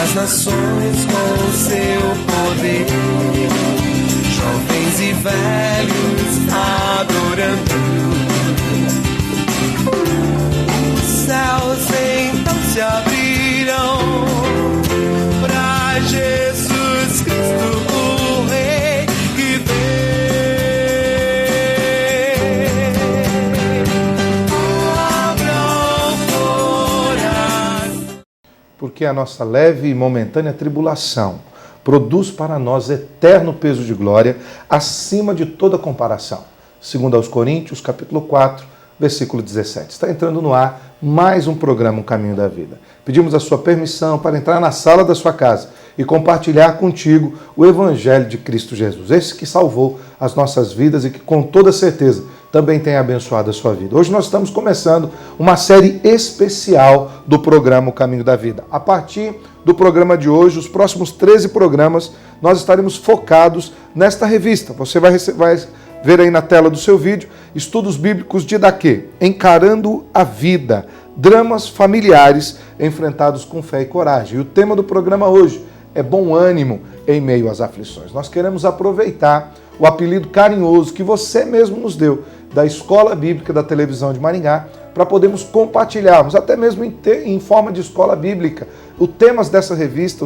as nações com seu poder, jovens e velhos adorando. Os céus então se abrirão para Jesus Cristo, o Rei que vem. Porque a nossa leve e momentânea tribulação produz para nós eterno peso de glória acima de toda comparação. Segundo aos Coríntios, capítulo 4, versículo 17. Está entrando no ar mais um programa, O Caminho da Vida. Pedimos a sua permissão para entrar na sala da sua casa e compartilhar contigo o Evangelho de Cristo Jesus, esse que salvou as nossas vidas e que com toda certeza também tem abençoado a sua vida. Hoje nós estamos começando uma série especial do programa O Caminho da Vida. A partir do programa de hoje, os próximos 13 programas, nós estaremos focados nesta revista. Você vai ver aí na tela do seu vídeo, estudos bíblicos de Daquê, Encarando a Vida, dramas familiares enfrentados com fé e coragem. E o tema do programa hoje é bom ânimo em meio às aflições. Nós queremos aproveitar o apelido carinhoso que você mesmo nos deu da Escola Bíblica da Televisão de Maringá para podermos compartilharmos, até mesmo em forma de escola bíblica, os temas dessa revista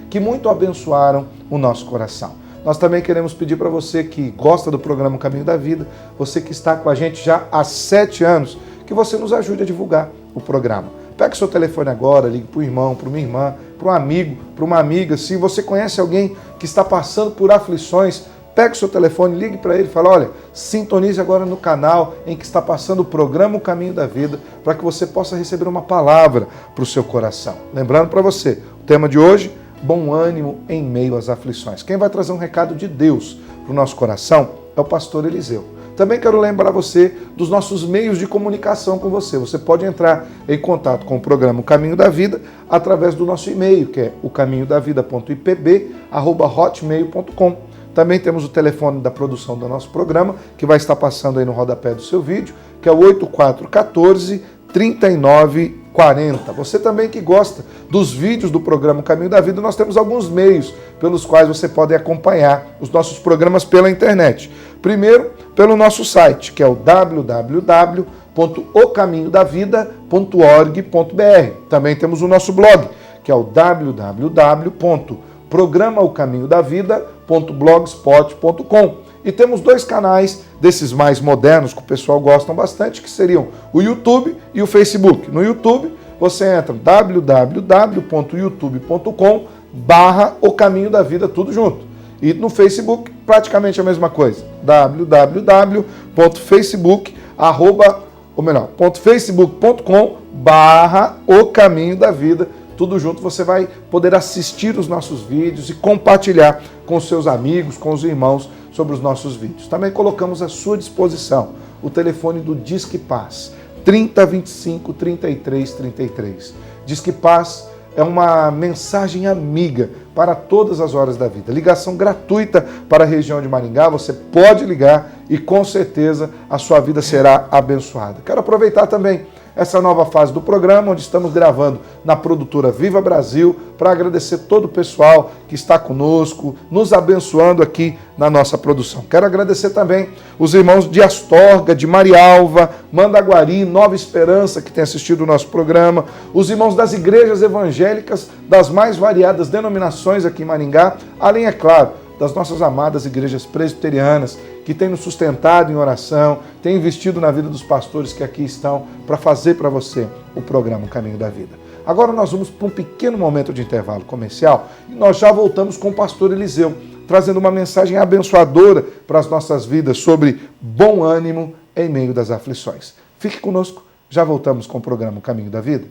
que muito abençoaram o nosso coração. Nós também queremos pedir para você que gosta do programa Caminho da Vida, você que está com a gente já há 7 anos, que você nos ajude a divulgar o programa. Pegue seu telefone agora, ligue para o irmão, para uma irmã, para um amigo, para uma amiga. Se você conhece alguém que está passando por aflições, pegue o seu telefone, ligue para ele e fale, olha, sintonize agora no canal em que está passando o programa O Caminho da Vida, para que você possa receber uma palavra para o seu coração. Lembrando para você, o tema de hoje, bom ânimo em meio às aflições. Quem vai trazer um recado de Deus para o nosso coração é o pastor Eliseu. Também quero lembrar você dos nossos meios de comunicação com você. Você pode entrar em contato com o programa O Caminho da Vida através do nosso e-mail, que é ocaminhodavida.ipb@hotmail.com. Também temos o telefone da produção do nosso programa, que vai estar passando aí no rodapé do seu vídeo, que é o 8414-3940. Você também que gosta dos vídeos do programa O Caminho da Vida, nós temos alguns meios pelos quais você pode acompanhar os nossos programas pela internet. Primeiro, pelo nosso site, que é o www.ocaminhodavida.org.br. Também temos o nosso blog, que é o www.programaocaminhodavida.blogspot.com. E temos 2 canais desses mais modernos que o pessoal gosta bastante, que seriam o YouTube e o Facebook. No YouTube, você entra www.youtube.com/O Caminho da Vida, tudo junto. E no Facebook, praticamente a mesma coisa. www.facebook.com/O Caminho da Vida. Tudo junto, você vai poder assistir os nossos vídeos e compartilhar com os seus amigos, com os irmãos sobre os nossos vídeos. Também colocamos à sua disposição o telefone do Disque Paz, 3025 3333. Disque Paz é uma mensagem amiga para todas as horas da vida. Ligação gratuita para a região de Maringá, você pode ligar e com certeza a sua vida será abençoada. Quero aproveitar também essa nova fase do programa, onde estamos gravando na produtora Viva Brasil, para agradecer todo o pessoal que está conosco, nos abençoando aqui na nossa produção. Quero agradecer também os irmãos de Astorga, de Marialva, Mandaguari, Nova Esperança, que têm assistido o nosso programa, os irmãos das igrejas evangélicas das mais variadas denominações aqui em Maringá, além, é claro, das nossas amadas igrejas presbiterianas, que têm nos sustentado em oração, têm investido na vida dos pastores que aqui estão para fazer para você o programa O Caminho da Vida. Agora nós vamos para um pequeno momento de intervalo comercial e nós já voltamos com o pastor Eliseu, trazendo uma mensagem abençoadora para as nossas vidas sobre bom ânimo em meio das aflições. Fique conosco, já voltamos com o programa O Caminho da Vida.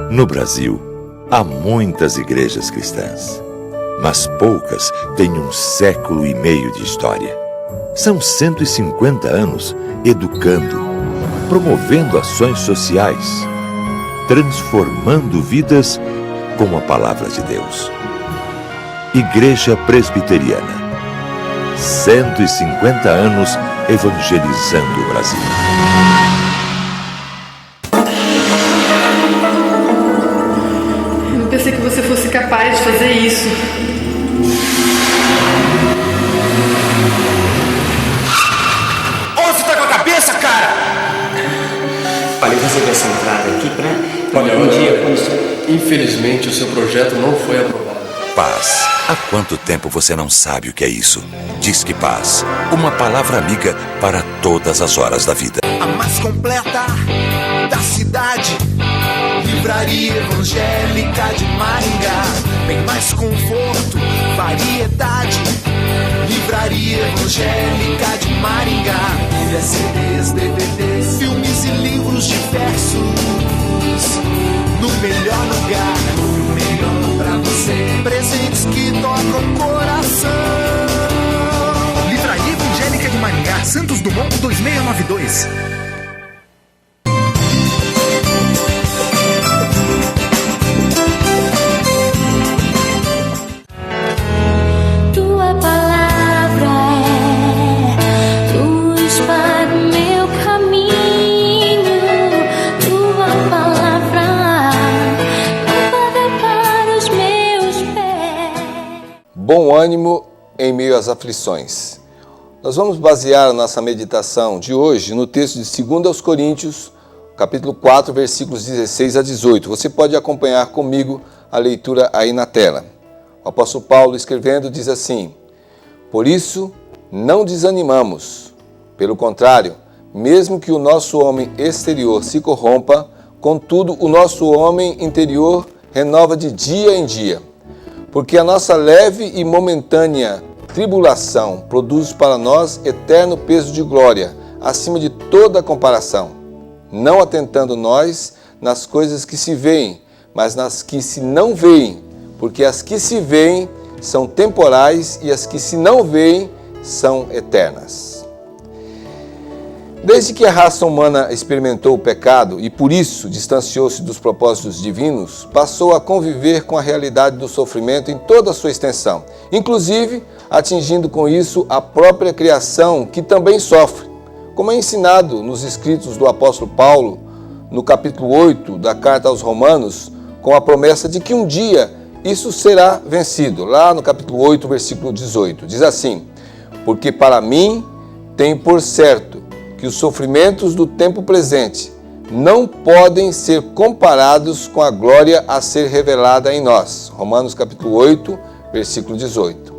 No Brasil, há muitas igrejas cristãs, mas poucas têm 1,5 século de história. São 150 anos educando, promovendo ações sociais, transformando vidas com a palavra de Deus. Igreja Presbiteriana, 150 anos evangelizando o Brasil. Eu não pensei que você fosse capaz de fazer isso. Onde você tá com a cabeça, cara? Olha, eu resolvi essa entrada aqui pra Olha, um dia quando... infelizmente o seu projeto não foi aprovado. Paz. Há quanto tempo você não sabe o que é isso? Disque Paz. Uma palavra amiga para todas as horas da vida. A mais completa da cidade. Livraria Evangélica de Maringá. Bem mais conforto, variedade. Livraria Evangélica de Maringá. Pilhas, CDs, DVDs, filmes e livros diversos. No melhor lugar, o melhor pra você. Presentes que tocam o coração. Livraria Evangélica de Maringá, Santos Dumont 2692. Tua palavra é luz para o meu caminho. Tua palavra lâmpada para os meus pés. Bom ânimo em meio às aflições. Nós vamos basear a nossa meditação de hoje no texto de 2 Coríntios, capítulo 4, versículos 16 a 18. Você pode acompanhar comigo a leitura aí na tela. O apóstolo Paulo, escrevendo, diz assim: Por isso, não desanimamos. Pelo contrário, mesmo que o nosso homem exterior se corrompa, contudo, o nosso homem interior renova de dia em dia. Porque a nossa leve e momentânea tribulação produz para nós eterno peso de glória, acima de toda comparação, não atentando nós nas coisas que se veem, mas nas que se não veem, porque as que se veem são temporais e as que se não veem são eternas. Desde que a raça humana experimentou o pecado e por isso distanciou-se dos propósitos divinos, passou a conviver com a realidade do sofrimento em toda a sua extensão, inclusive atingindo com isso a própria criação, que também sofre, como é ensinado nos escritos do apóstolo Paulo, no capítulo 8 da carta aos Romanos, com a promessa de que um dia isso será vencido. Lá no capítulo 8, versículo 18, diz assim: Porque para mim tenho por certo que os sofrimentos do tempo presente não podem ser comparados com a glória a ser revelada em nós. Romanos capítulo 8, versículo 18.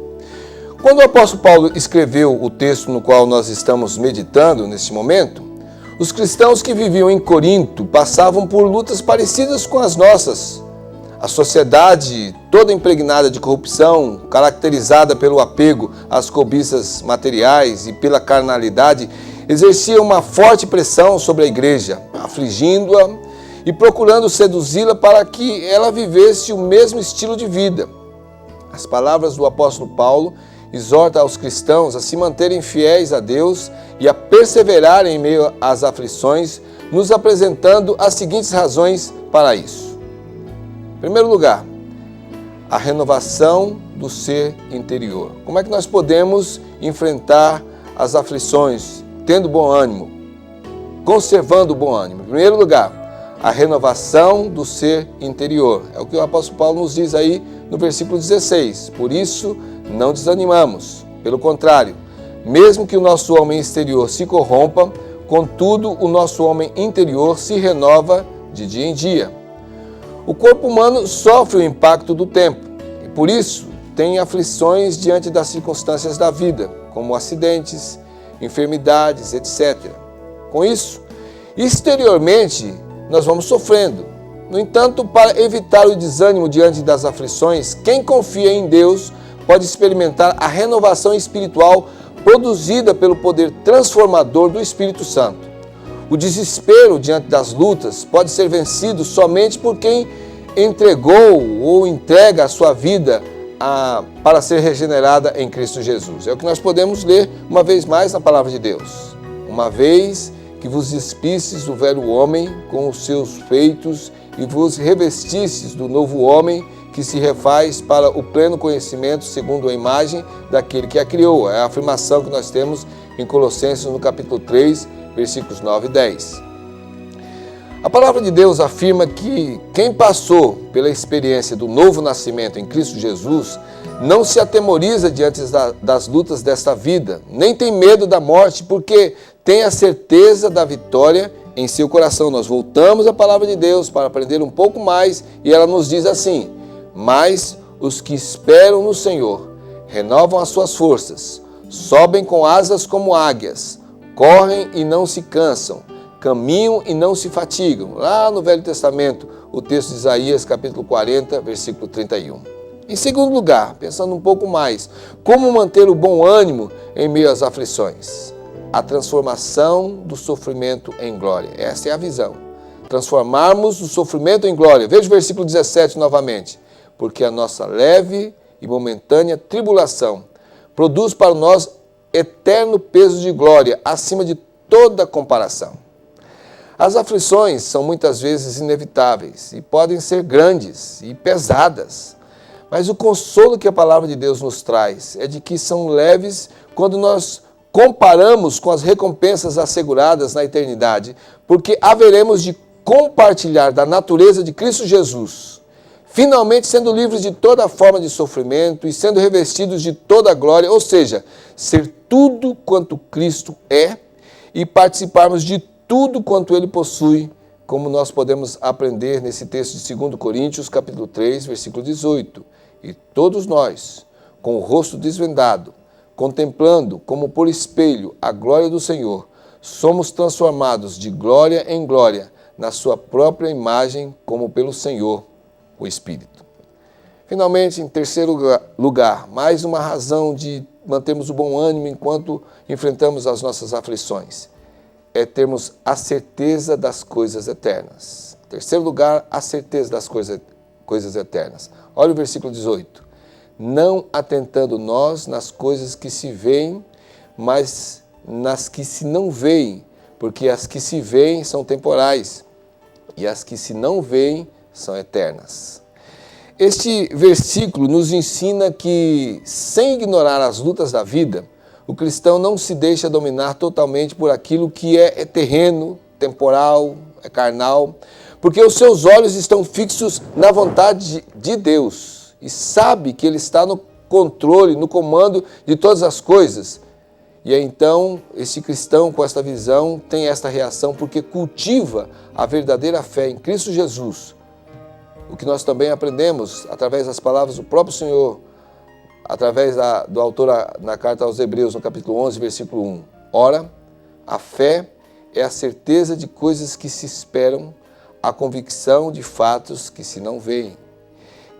Quando o apóstolo Paulo escreveu o texto no qual nós estamos meditando neste momento, os cristãos que viviam em Corinto passavam por lutas parecidas com as nossas. A sociedade toda impregnada de corrupção, caracterizada pelo apego às cobiças materiais e pela carnalidade, exercia uma forte pressão sobre a igreja, afligindo-a e procurando seduzi-la para que ela vivesse o mesmo estilo de vida. As palavras do apóstolo Paulo exortam aos cristãos a se manterem fiéis a Deus e a perseverarem em meio às aflições, nos apresentando as seguintes razões para isso. Em primeiro lugar, a renovação do ser interior. Como é que nós podemos enfrentar as aflições, tendo bom ânimo, conservando o bom ânimo? Em primeiro lugar, a renovação do ser interior. É o que o apóstolo Paulo nos diz aí no versículo 16. Por isso, não desanimamos. Pelo contrário, mesmo que o nosso homem exterior se corrompa, contudo, o nosso homem interior se renova de dia em dia. O corpo humano sofre o impacto do tempo e, por isso, tem aflições diante das circunstâncias da vida, como acidentes, enfermidades, etc. Com isso, exteriormente, nós vamos sofrendo. No entanto, para evitar o desânimo diante das aflições, quem confia em Deus pode experimentar a renovação espiritual produzida pelo poder transformador do Espírito Santo. O desespero diante das lutas pode ser vencido somente por quem entregou ou entrega a sua vida para ser regenerada em Cristo Jesus. É o que nós podemos ler uma vez mais na Palavra de Deus. Uma vez que vos despistes do velho homem com os seus feitos e vos revestistes do novo homem que se refaz para o pleno conhecimento segundo a imagem daquele que a criou. É a afirmação que nós temos em Colossenses no capítulo 3, versículos 9 e 10. A palavra de Deus afirma que quem passou pela experiência do novo nascimento em Cristo Jesus não se atemoriza diante das lutas desta vida, nem tem medo da morte, porque tem a certeza da vitória em seu coração. Nós voltamos à palavra de Deus para aprender um pouco mais e ela nos diz assim: mas os que esperam no Senhor renovam as suas forças, sobem com asas como águias, correm e não se cansam, caminham e não se fatigam. Lá no Velho Testamento, o texto de Isaías, capítulo 40, versículo 31. Em segundo lugar, pensando um pouco mais, como manter o bom ânimo em meio às aflições? A transformação do sofrimento em glória. Essa é a visão. Transformarmos o sofrimento em glória. Veja o versículo 17 novamente. Porque a nossa leve e momentânea tribulação produz para nós eterno peso de glória, acima de toda comparação. As aflições são muitas vezes inevitáveis e podem ser grandes e pesadas. Mas o consolo que a palavra de Deus nos traz é de que são leves quando nós comparamos com as recompensas asseguradas na eternidade, porque haveremos de compartilhar da natureza de Cristo Jesus, finalmente sendo livres de toda forma de sofrimento e sendo revestidos de toda a glória, ou seja, ser tudo quanto Cristo é e participarmos de tudo quanto Ele possui, como nós podemos aprender nesse texto de 2 Coríntios, capítulo 3, versículo 18. E todos nós, com o rosto desvendado, contemplando como por espelho a glória do Senhor, somos transformados de glória em glória na sua própria imagem, como pelo Senhor, o Espírito. Finalmente, em terceiro lugar, mais uma razão de mantermos o bom ânimo enquanto enfrentamos as nossas aflições, é termos a certeza das coisas eternas. Em terceiro lugar, a certeza das coisas eternas. Olha o versículo 18. Não atentando nós nas coisas que se veem, mas nas que se não veem, porque as que se veem são temporais e as que se não veem são eternas. Este versículo nos ensina que, sem ignorar as lutas da vida, o cristão não se deixa dominar totalmente por aquilo que é terreno, temporal, é carnal, porque os seus olhos estão fixos na vontade de Deus e sabe que Ele está no controle, no comando de todas as coisas. E então, esse cristão com esta visão tem esta reação porque cultiva a verdadeira fé em Cristo Jesus. O que nós também aprendemos através das palavras do próprio Senhor, através do autor na carta aos Hebreus, no capítulo 11, versículo 1. Ora, a fé é a certeza de coisas que se esperam, a convicção de fatos que se não veem.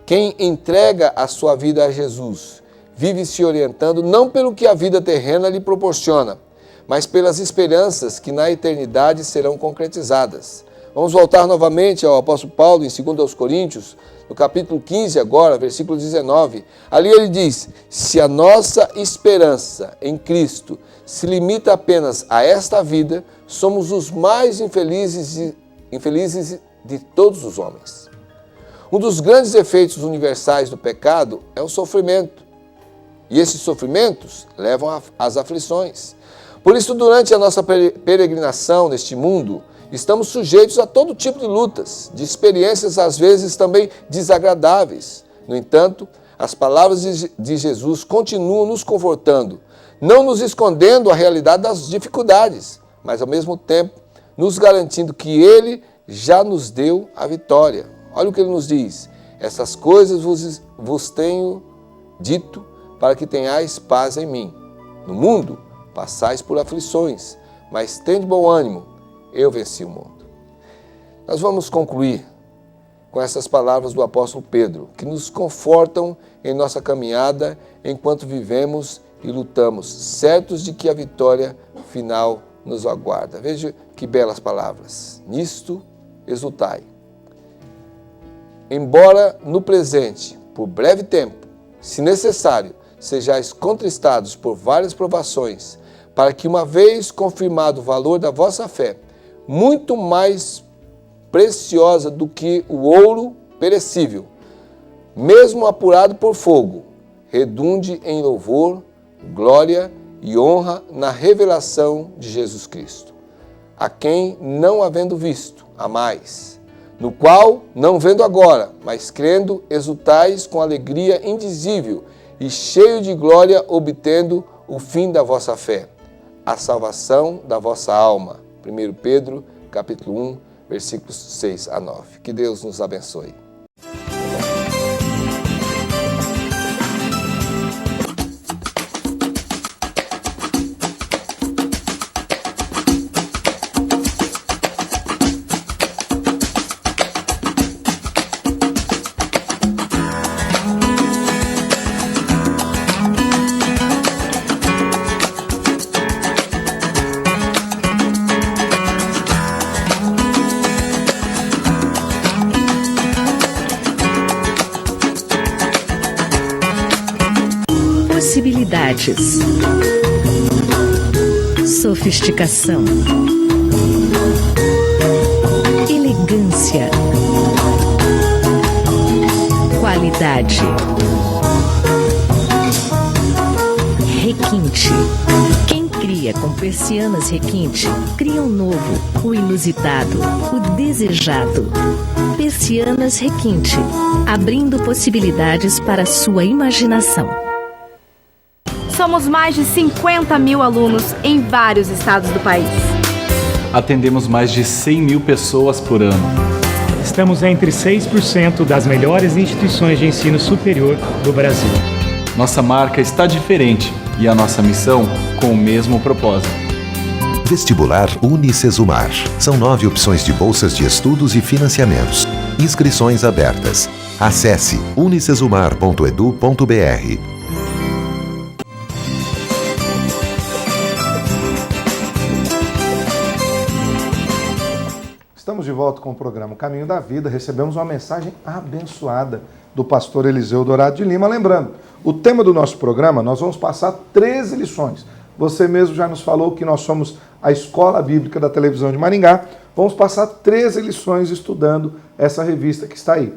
Quem entrega a sua vida a Jesus vive se orientando não pelo que a vida terrena lhe proporciona, mas pelas esperanças que na eternidade serão concretizadas. Vamos voltar novamente ao apóstolo Paulo em 2 Coríntios, no capítulo 15 agora, versículo 19. Ali ele diz: se a nossa esperança em Cristo se limita apenas a esta vida, somos os mais infelizes de todos os homens. Um dos grandes efeitos universais do pecado é o sofrimento. E esses sofrimentos levam às aflições. Por isso, durante a nossa peregrinação neste mundo, estamos sujeitos a todo tipo de lutas, de experiências às vezes também desagradáveis. No entanto, as palavras de Jesus continuam nos confortando, não nos escondendo a realidade das dificuldades, mas ao mesmo tempo nos garantindo que Ele já nos deu a vitória. Olha o que Ele nos diz: essas coisas vos tenho dito para que tenhais paz em mim. No mundo passais por aflições, mas tende bom ânimo, eu venci o mundo. Nós vamos concluir com essas palavras do apóstolo Pedro, que nos confortam em nossa caminhada enquanto vivemos e lutamos, certos de que a vitória final nos aguarda. Veja que belas palavras. Nisto exultai. Embora no presente, por breve tempo, se necessário, sejais contristados por várias provações, para que, uma vez confirmado o valor da vossa fé, muito mais preciosa do que o ouro perecível, mesmo apurado por fogo, redunde em louvor, glória e honra na revelação de Jesus Cristo, a quem, não havendo visto, amais, no qual, não vendo agora, mas crendo, exultais com alegria indizível e cheio de glória, obtendo o fim da vossa fé, a salvação da vossa alma. 1 Pedro, capítulo 1, versículos 6 a 9. Que Deus nos abençoe. Possibilidades. Sofisticação. Elegância. Qualidade. Requinte. Quem cria com persianas requinte, cria o novo, o inusitado, o desejado. Persianas Requinte, abrindo possibilidades para sua imaginação. Somos mais de 50 mil alunos em vários estados do país. Atendemos mais de 100 mil pessoas por ano. Estamos entre 6% das melhores instituições de ensino superior do Brasil. Nossa marca está diferente e a nossa missão com o mesmo propósito. Vestibular Unicesumar. São 9 opções de bolsas de estudos e financiamentos. Inscrições abertas. Acesse unicesumar.edu.br. Estamos de volta com o programa Caminho da Vida. Recebemos uma mensagem abençoada do pastor Eliseu Dourado de Lima. Lembrando, o tema do nosso programa, nós vamos passar 13 lições. Você mesmo já nos falou que nós somos a Escola Bíblica da Televisão de Maringá. Vamos passar 13 lições estudando essa revista que está aí.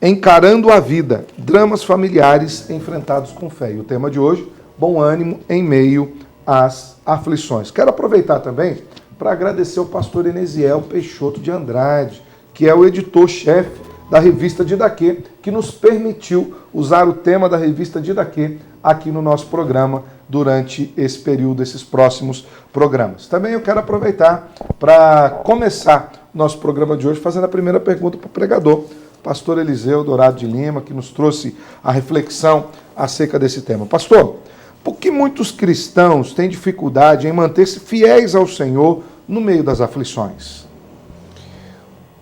Encarando a vida, dramas familiares enfrentados com fé. E o tema de hoje, bom ânimo em meio às aflições. Quero aproveitar também para agradecer ao pastor Enesiel Peixoto de Andrade, que é o editor-chefe da revista Didaquê, que nos permitiu usar o tema da revista Didaquê aqui no nosso programa durante esse período, esses próximos programas. Também eu quero aproveitar para começar nosso programa de hoje fazendo a primeira pergunta para o pregador, pastor Eliseu Dourado de Lima, que nos trouxe a reflexão acerca desse tema. Pastor, por que muitos cristãos têm dificuldade em manter-se fiéis ao Senhor no meio das aflições?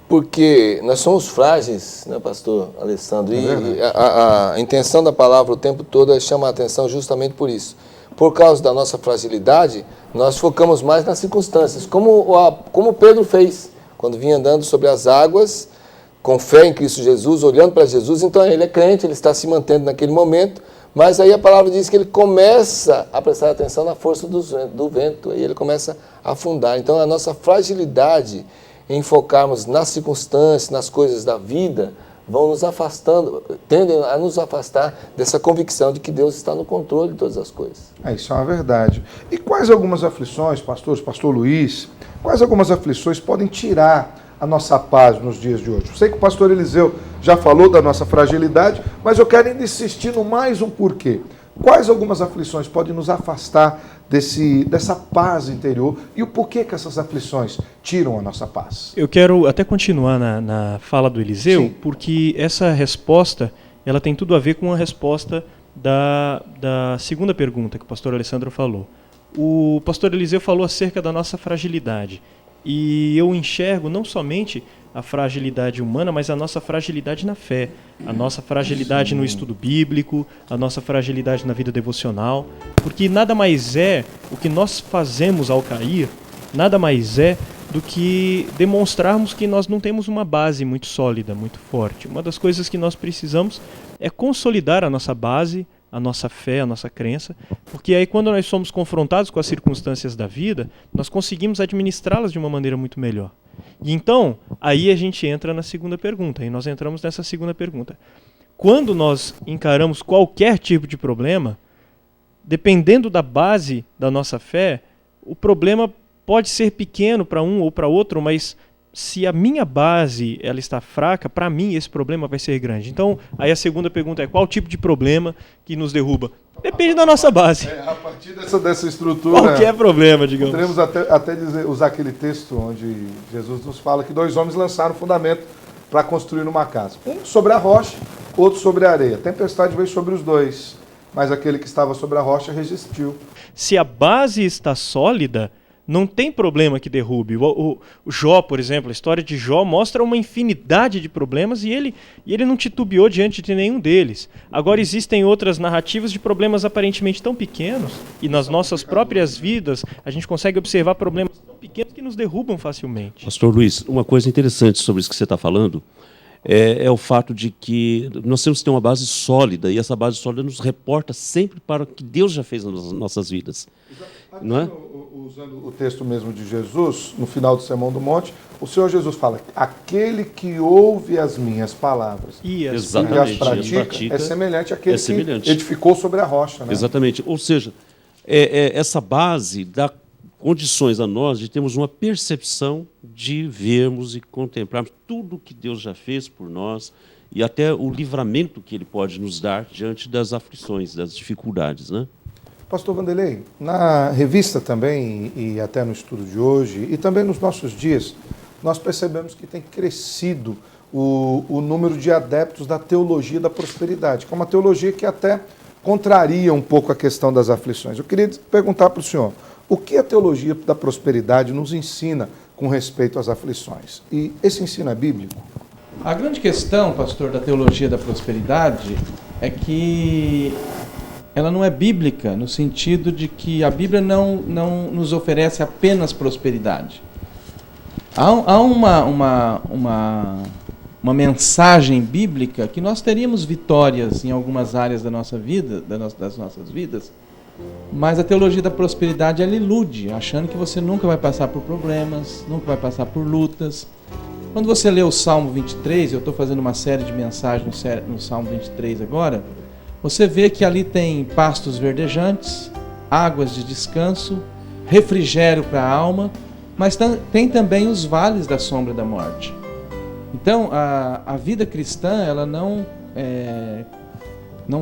Porque nós somos frágeis, né, pastor Alessandro? E a intenção da palavra o tempo todo é chamar a atenção justamente por isso. Por causa da nossa fragilidade, nós focamos mais nas circunstâncias, como Pedro fez, quando vinha andando sobre as águas, com fé em Cristo Jesus, olhando para Jesus. Então ele é crente, ele está se mantendo naquele momento, mas aí a palavra diz que ele começa a prestar atenção na força do vento, aí ele começa a afundar. Então a nossa fragilidade em focarmos nas circunstâncias, nas coisas da vida, vão nos afastando, tendem a nos afastar dessa convicção de que Deus está no controle de todas as coisas. Isso é uma verdade. E quais algumas aflições, pastor Luiz, quais algumas aflições podem tirar a nossa paz nos dias de hoje? Eu sei que o pastor Eliseu já falou da nossa fragilidade, mas eu quero ainda insistir no mais um porquê. Quais algumas aflições podem nos afastar dessa paz interior e o porquê que essas aflições tiram a nossa paz? Eu quero até continuar na fala do Eliseu, sim, porque essa resposta ela tem tudo a ver com a resposta da segunda pergunta que o pastor Alessandro falou. O pastor Eliseu falou acerca da nossa fragilidade. E eu enxergo não somente a fragilidade humana, mas a nossa fragilidade na fé, a nossa fragilidade no estudo bíblico, a nossa fragilidade na vida devocional, porque nada mais é o que nós fazemos ao cair, nada mais é do que demonstrarmos que nós não temos uma base muito sólida, muito forte. Uma das coisas que nós precisamos é consolidar a nossa base a nossa fé, a nossa crença, porque aí quando nós somos confrontados com as circunstâncias da vida, nós conseguimos administrá-las de uma maneira muito melhor. E então, aí a gente entra na segunda pergunta, e nós entramos nessa segunda pergunta. Quando nós encaramos qualquer tipo de problema, dependendo da base da nossa fé, o problema pode ser pequeno para um ou para outro, mas se a minha base ela está fraca, para mim esse problema vai ser grande. Então, aí a segunda pergunta é: qual tipo de problema que nos derruba? Depende da nossa base. A partir dessa estrutura... Qualquer problema, digamos. Podemos até usar aquele texto onde Jesus nos fala que 2 homens lançaram o fundamento para construir uma casa. Um sobre a rocha, outro sobre a areia. A tempestade veio sobre os dois, mas aquele que estava sobre a rocha resistiu. Se a base está sólida, não tem problema que derrube. O Jó, por exemplo, a história de Jó mostra uma infinidade de problemas e ele não titubeou diante de nenhum deles. Agora existem outras narrativas de problemas aparentemente tão pequenos, e nas nossas próprias vidas a gente consegue observar problemas tão pequenos que nos derrubam facilmente. Pastor Luiz, uma coisa interessante sobre isso que você está falando é o fato de que nós temos que ter uma base sólida, e essa base sólida nos reporta sempre para o que Deus já fez nas nossas vidas. Não é? Usando o texto mesmo de Jesus, no final do Sermão do Monte, o Senhor Jesus fala: aquele que ouve as minhas palavras e as pratica é semelhante àquele que edificou sobre a rocha. Né? Exatamente. Ou seja, essa base dá condições a nós de termos uma percepção de vermos e contemplarmos tudo que Deus já fez por nós e até o livramento que Ele pode nos dar diante das aflições, das dificuldades, né? Pastor Vanderlei, na revista também, e até no estudo de hoje, e também nos nossos dias, nós percebemos que tem crescido o número de adeptos da teologia da prosperidade, que é uma teologia que até contraria um pouco a questão das aflições. Eu queria perguntar para o senhor, o que a teologia da prosperidade nos ensina com respeito às aflições? E esse ensino é bíblico? A grande questão, pastor, da teologia da prosperidade é que ela não é bíblica, no sentido de que a Bíblia não nos oferece apenas prosperidade. Há uma mensagem bíblica que nós teríamos vitórias em algumas áreas da nossa vida, das nossas vidas, mas a teologia da prosperidade ela ilude, achando que você nunca vai passar por problemas, nunca vai passar por lutas. Quando você lê o Salmo 23, eu estou fazendo uma série de mensagens no Salmo 23 agora, você vê que ali tem pastos verdejantes, águas de descanso, refrigério para a alma, mas tem também os vales da sombra da morte. Então, a vida cristã ela não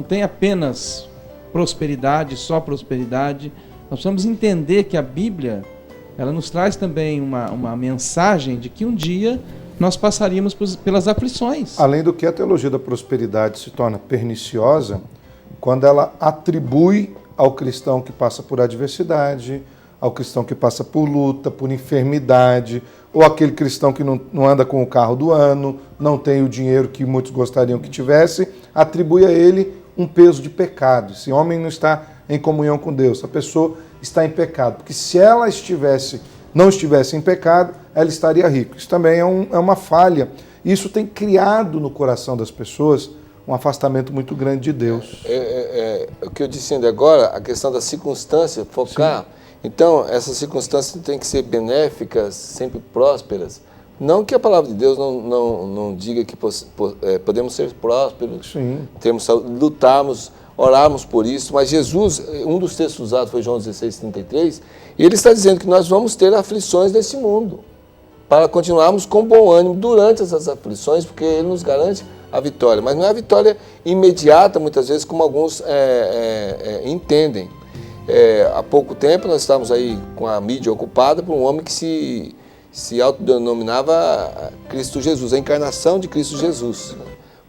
tem apenas prosperidade, só prosperidade. Nós precisamos entender que a Bíblia ela nos traz também uma mensagem de que um dia nós passaríamos pelas aflições. Além do que a teologia da prosperidade se torna perniciosa quando ela atribui ao cristão que passa por adversidade, ao cristão que passa por luta, por enfermidade, ou aquele cristão que não anda com o carro do ano, não tem o dinheiro que muitos gostariam que tivesse, atribui a ele um peso de pecado. Esse homem não está em comunhão com Deus, a pessoa está em pecado, porque se ela não estivesse em pecado, ela estaria rica. Isso também é uma falha. Isso tem criado no coração das pessoas um afastamento muito grande de Deus. O que eu disse ainda agora, a questão da circunstância, focar. Sim. Então, essas circunstâncias têm que ser benéficas, sempre prósperas. Não que a palavra de Deus não diga que podemos ser prósperos, temos lutarmos, orarmos por isso, mas Jesus, um dos textos usados foi João 16:33, e ele está dizendo que nós vamos ter aflições nesse mundo, para continuarmos com bom ânimo durante essas aflições, porque ele nos garante a vitória. Mas não é a vitória imediata, muitas vezes, como alguns entendem. Há pouco tempo nós estávamos aí com a mídia ocupada por um homem que se autodenominava Cristo Jesus, a encarnação de Cristo Jesus.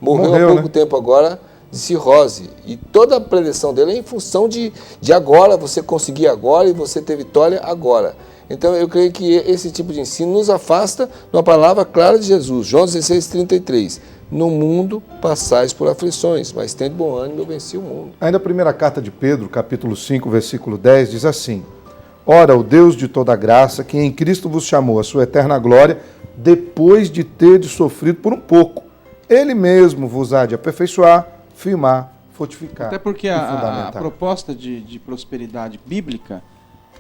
Morreu há pouco tempo agora de cirrose. E toda a preleção dele é em função de agora, você conseguir agora e você ter vitória agora. Então eu creio que esse tipo de ensino nos afasta de uma palavra clara de Jesus. João 16:33. No mundo passais por aflições, mas tende bom ânimo, eu venci o mundo. Ainda a primeira carta de Pedro, capítulo 5, versículo 10, diz assim: Ora, o Deus de toda graça, que em Cristo vos chamou à sua eterna glória, depois de terdes sofrido por um pouco, Ele mesmo vos há de aperfeiçoar, firmar, fortificar. Até porque a proposta de prosperidade bíblica,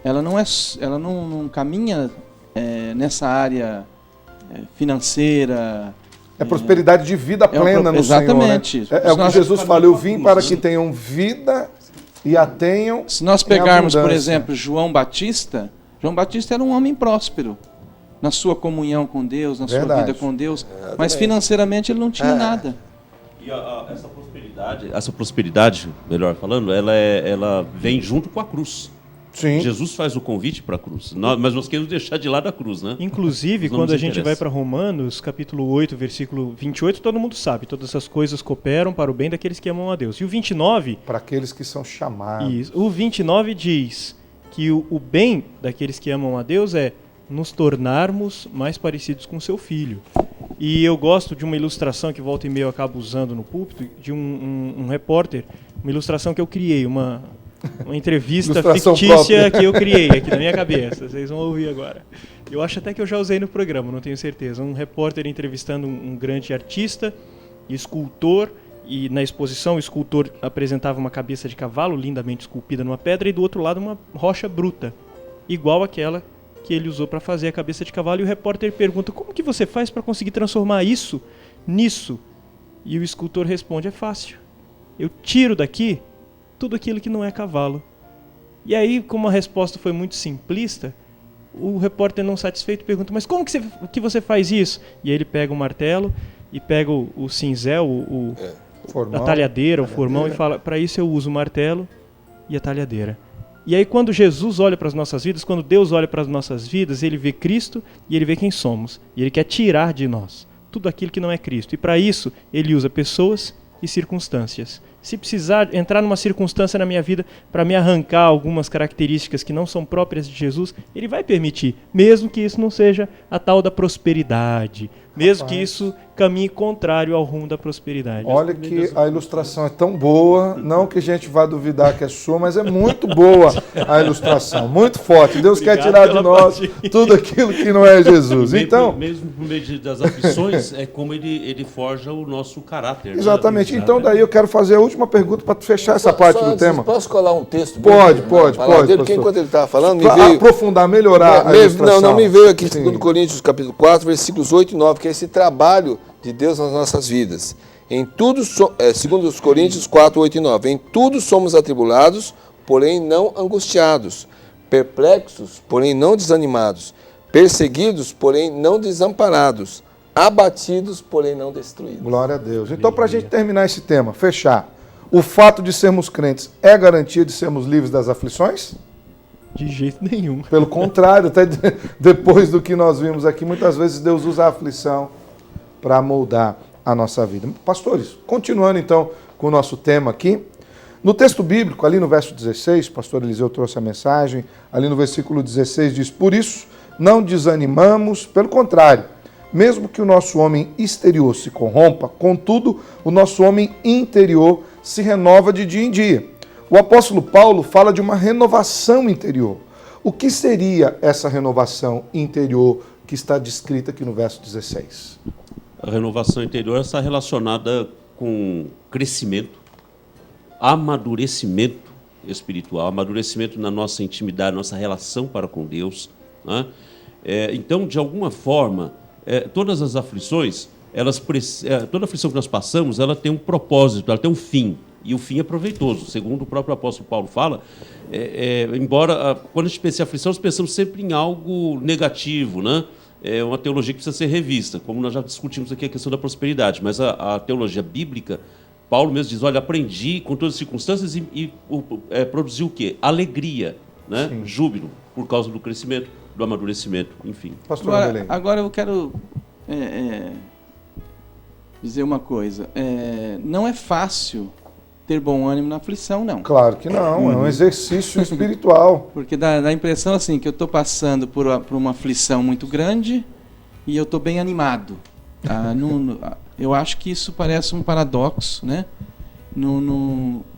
ela não caminha nessa área financeira. É prosperidade de vida plena no exatamente. Senhor. Né? É o que Jesus fala, eu vim para que tenham vida e a tenham. Se nós pegarmos, por exemplo, João Batista era um homem próspero na sua comunhão com Deus, na sua vida com Deus, mas financeiramente ele não tinha nada. E essa prosperidade, melhor falando, ela vem junto com a cruz. Sim. Jesus faz o convite para a cruz, mas nós queremos deixar de lado a cruz, né? Inclusive, quando a gente vai para Romanos, capítulo 8, versículo 28, todo mundo sabe, todas essas coisas cooperam para o bem daqueles que amam a Deus. E o 29... Para aqueles que são chamados. Isso, o 29 diz que o bem daqueles que amam a Deus é nos tornarmos mais parecidos com seu Filho. E eu gosto de uma ilustração que volta e meia eu acabo usando no púlpito, de um repórter, uma ilustração que eu criei, uma entrevista fictícia que eu criei aqui na minha cabeça. Vocês vão ouvir agora. Eu acho até que eu já usei no programa, não tenho certeza. Um repórter entrevistando um grande artista, escultor, e na exposição o escultor apresentava uma cabeça de cavalo lindamente esculpida numa pedra e do outro lado uma rocha bruta, igual àquela que ele usou para fazer a cabeça de cavalo. E o repórter pergunta, como que você faz para conseguir transformar isso nisso? E o escultor responde, é fácil. Eu tiro daqui tudo aquilo que não é cavalo. E aí, como a resposta foi muito simplista, o repórter não satisfeito pergunta, mas como que você faz isso? E aí ele pega o martelo e pega o cinzel, a talhadeira, o formão, e fala, para isso eu uso o martelo e a talhadeira. E aí quando Jesus olha para as nossas vidas, quando Deus olha para as nossas vidas, ele vê Cristo e ele vê quem somos. E ele quer tirar de nós tudo aquilo que não é Cristo. E para isso, ele usa pessoas e circunstâncias. Se precisar entrar numa circunstância na minha vida para me arrancar algumas características que não são próprias de Jesus, ele vai permitir, mesmo que isso não seja a tal da prosperidade, mesmo que isso caminhe contrário ao rumo da prosperidade. Olha que a ilustração é tão boa, não que a gente vá duvidar que é sua, mas é muito boa a ilustração, muito forte. Deus quer tirar de nós tudo aquilo que não é Jesus. Então, mesmo por meio das aflições, é como ele forja o nosso caráter. Exatamente. Né? Então daí eu quero fazer a última pergunta para fechar essa parte do tema. Posso colar um texto? Pode. Porque enquanto ele estava falando, me veio... aprofundar, melhorar a ilustração. Não me veio aqui, 2 Coríntios capítulo 4, versículos 8 e 9, que é esse trabalho de Deus nas nossas vidas. Em tudo, segundo os Coríntios 4, 8 e 9, em tudo somos atribulados, porém não angustiados, perplexos, porém não desanimados, perseguidos, porém não desamparados, abatidos, porém não destruídos. Glória a Deus. Então, para a gente terminar esse tema, fechar, o fato de sermos crentes é garantia de sermos livres das aflições? De jeito nenhum. Pelo contrário, até depois do que nós vimos aqui, muitas vezes Deus usa a aflição para moldar a nossa vida. Pastores, continuando então com o nosso tema aqui, no texto bíblico, ali no verso 16, o pastor Eliseu trouxe a mensagem, ali no versículo 16 diz, por isso não desanimamos, pelo contrário, mesmo que o nosso homem exterior se corrompa, contudo, o nosso homem interior se renova de dia em dia. O apóstolo Paulo fala de uma renovação interior. O que seria essa renovação interior que está descrita aqui no verso 16? A renovação interior está relacionada com crescimento, amadurecimento espiritual, amadurecimento na nossa intimidade, nossa relação para com Deus. Né? Então, de alguma forma, todas as aflições, toda aflição que nós passamos, ela tem um propósito, ela tem um fim. E o fim é proveitoso, segundo o próprio apóstolo Paulo fala. Embora, quando a gente pensa em aflição, nós pensamos sempre em algo negativo, né? É uma teologia que precisa ser revista, como nós já discutimos aqui a questão da prosperidade, mas a teologia bíblica, Paulo mesmo diz, olha, aprendi com todas as circunstâncias e produziu o quê? Alegria, né? Júbilo, por causa do crescimento, do amadurecimento, enfim. Agora eu quero dizer uma coisa, não é fácil ter bom ânimo na aflição, não. Claro que não, é um exercício espiritual. Porque dá a impressão assim, que eu estou passando por uma aflição muito grande e eu estou bem animado. Eu acho que isso parece um paradoxo, né?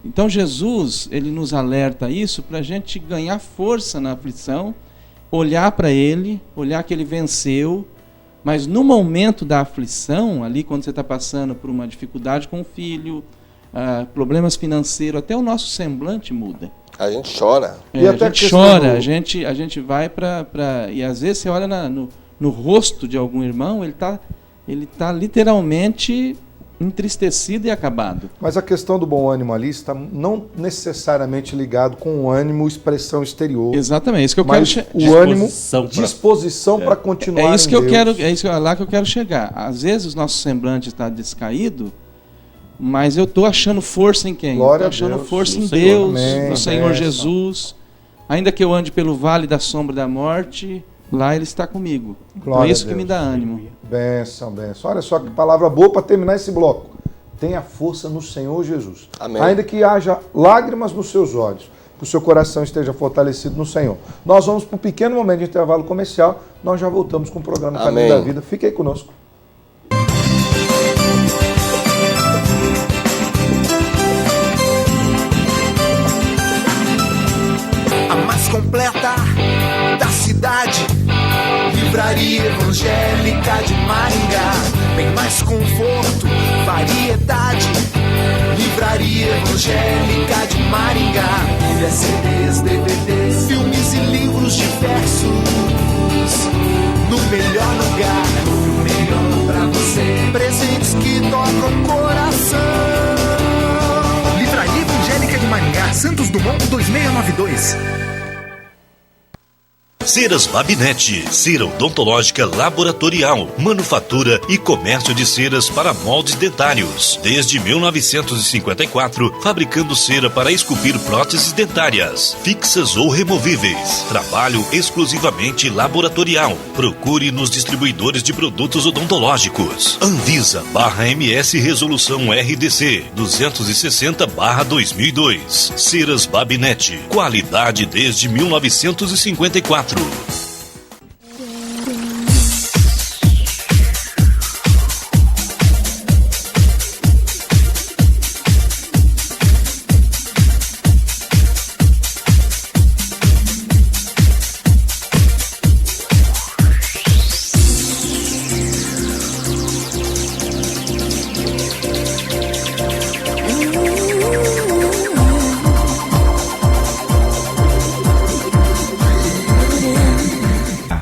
Então Jesus, ele nos alerta isso para a gente ganhar força na aflição, olhar para ele, olhar que ele venceu, mas no momento da aflição, ali quando você está passando por uma dificuldade com o filho, problemas financeiros, até o nosso semblante muda. A gente chora. A gente chora, a gente vai e às vezes você olha no rosto de algum irmão, ele tá literalmente entristecido e acabado. Mas a questão do bom ânimo ali está não necessariamente ligado com o ânimo, expressão exterior. Exatamente, isso que eu quero o ânimo, disposição para continuar. É isso que eu quero, lá que eu quero chegar. Às vezes o nosso semblante está descaído, mas eu estou achando força em quem? Glória a Estou achando Deus, força em Senhor. Deus, Amém. no Senhor Jesus. Ainda que eu ande pelo vale da sombra da morte, lá Ele está comigo. Então é isso que me dá ânimo. Benção, benção. Olha só que palavra boa para terminar esse bloco. Tenha força no Senhor Jesus. Amém. Ainda que haja lágrimas nos seus olhos, que o seu coração esteja fortalecido no Senhor. Nós vamos para um pequeno momento de intervalo comercial. Nós já voltamos com o programa Caminho da Vida. Fique aí conosco. A mais completa da cidade, Livraria Evangélica de Maringá. Bem mais conforto, variedade. Livraria Evangélica de Maringá. Pilhas, CDs, DVDs, filmes e livros diversos. No melhor lugar, o melhor pra você. Presentes que tocam coração. Livraria Evangélica de Maringá, Santos Dumont 2692. Ceras Babinete, cera odontológica laboratorial, manufatura e comércio de ceras para moldes dentários. Desde 1954, fabricando cera para esculpir próteses dentárias, fixas ou removíveis. Trabalho exclusivamente laboratorial. Procure nos distribuidores de produtos odontológicos. Anvisa/MS Resolução RDC 260/2002. Ceras Babinete, qualidade desde 1954.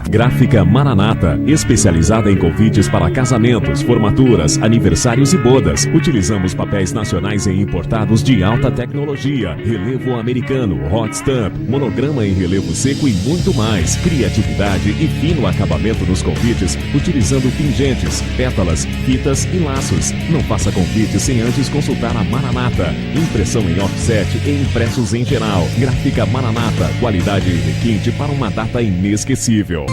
Gráfica Maranata, especializada em convites para casamentos, formaturas, aniversários e bodas. Utilizamos papéis nacionais e importados de alta tecnologia, relevo americano, hot stamp, monograma em relevo seco e muito mais. Criatividade e fino acabamento nos convites, utilizando pingentes, pétalas, fitas e laços. Não faça convite sem antes consultar a Maranata. Impressão em offset e impressos em geral. Gráfica Maranata, qualidade e requinte para uma data inesquecível.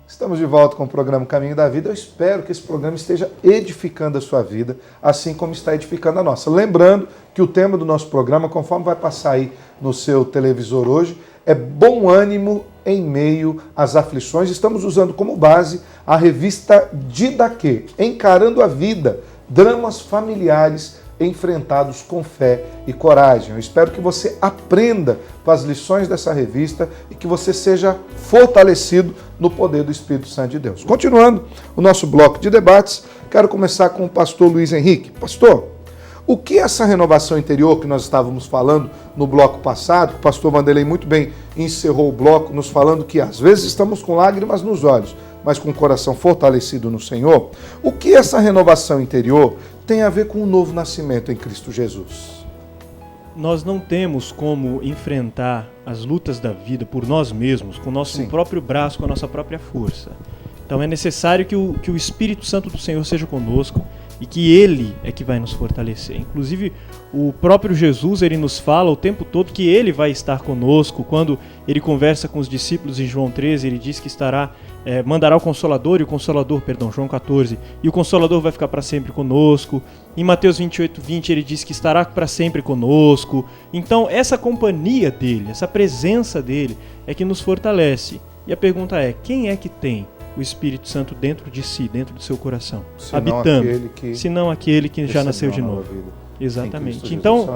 Estamos de volta com o programa Caminho da Vida. Eu espero que esse programa esteja edificando a sua vida, assim como está edificando a nossa. Lembrando que o tema do nosso programa, conforme vai passar aí no seu televisor hoje, é bom ânimo em meio às aflições. Estamos usando como base a revista Didaquê, Encarando a Vida, dramas familiares enfrentados com fé e coragem. Eu espero que você aprenda com as lições dessa revista e que você seja fortalecido no poder do Espírito Santo de Deus. Continuando o nosso bloco de debates, quero começar com o pastor Luiz Henrique. Pastor, o que essa renovação interior que nós estávamos falando no bloco passado, o pastor Vanderlei muito bem encerrou o bloco nos falando que às vezes estamos com lágrimas nos olhos, mas com o coração fortalecido no Senhor, o que essa renovação interior tem a ver com o novo nascimento em Cristo Jesus? Nós não temos como enfrentar as lutas da vida por nós mesmos, com o nosso próprio braço, com a nossa própria força. Então é necessário que o Espírito Santo do Senhor seja conosco e que Ele é que vai nos fortalecer. Inclusive, o próprio Jesus, Ele nos fala o tempo todo que Ele vai estar conosco. Quando Ele conversa com os discípulos em João 13, Ele diz que mandará o Consolador, João 14, e o Consolador vai ficar para sempre conosco. Em Mateus 28:20, Ele diz que estará para sempre conosco. Então, essa companhia dEle, essa presença dEle é que nos fortalece. E a pergunta é, quem é que tem o Espírito Santo dentro de si, dentro do seu coração, habitando, senão aquele que já nasceu de novo. Exatamente. Então,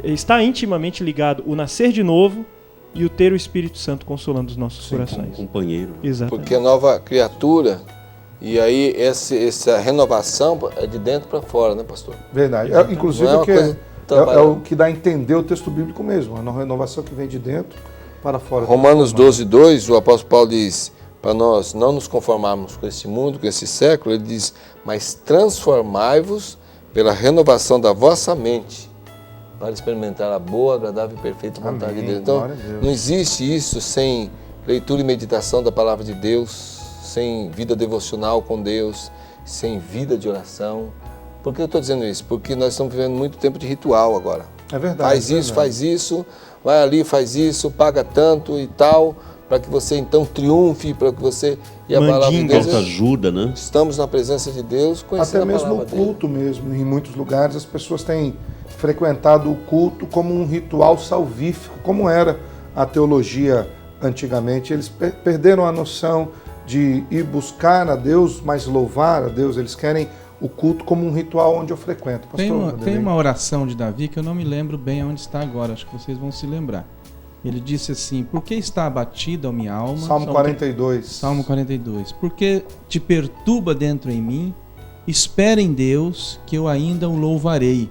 está intimamente ligado o nascer de novo e o ter o Espírito Santo consolando os nossos corações. Um companheiro. Exatamente. Porque a nova criatura, e aí essa renovação é de dentro para fora, né, pastor? Verdade. Inclusive é o que dá a entender o texto bíblico mesmo, a renovação que vem de dentro para fora. Romanos 12:2, o apóstolo Paulo diz, para nós não nos conformarmos com esse mundo, com esse século, ele diz, mas transformai-vos pela renovação da vossa mente, para experimentar a boa, agradável e perfeita vontade de Deus. Então, não existe isso sem leitura e meditação da palavra de Deus, sem vida devocional com Deus, sem vida de oração. Por que eu estou dizendo isso? Porque nós estamos vivendo muito tempo de ritual agora. É verdade. Faz isso, vai ali, faz isso, paga tanto e tal, para que você então triunfe, para que você... E a palavra de Deus ajuda, né? Estamos na presença de Deus, conhecendo até mesmo o culto mesmo. Em muitos lugares as pessoas têm frequentado o culto como um ritual salvífico, como era a teologia antigamente. Eles perderam a noção de ir buscar a Deus, mas louvar a Deus. Eles querem o culto como um ritual onde eu frequento. Pastor, tem uma oração de Davi que eu não me lembro bem onde está agora, acho que vocês vão se lembrar. Ele disse assim, por que está abatida a minha alma? Salmo 42. Salmo 42. Porque te perturba dentro em mim, espera em Deus que eu ainda o louvarei.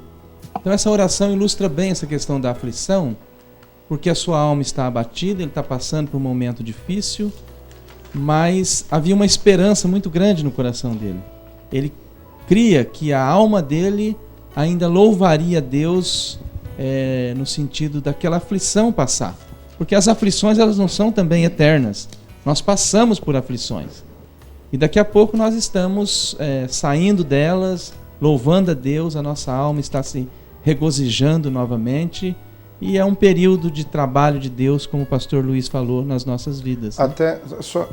Então essa oração ilustra bem essa questão da aflição, porque a sua alma está abatida, ele está passando por um momento difícil, mas havia uma esperança muito grande no coração dele. Ele cria que a alma dele ainda louvaria Deus no sentido daquela aflição passar. Porque as aflições elas não são também eternas. Nós passamos por aflições. E daqui a pouco nós estamos saindo delas, louvando a Deus, a nossa alma está se regozijando novamente. E é um período de trabalho de Deus, como o pastor Luiz falou, nas nossas vidas. Né? Até,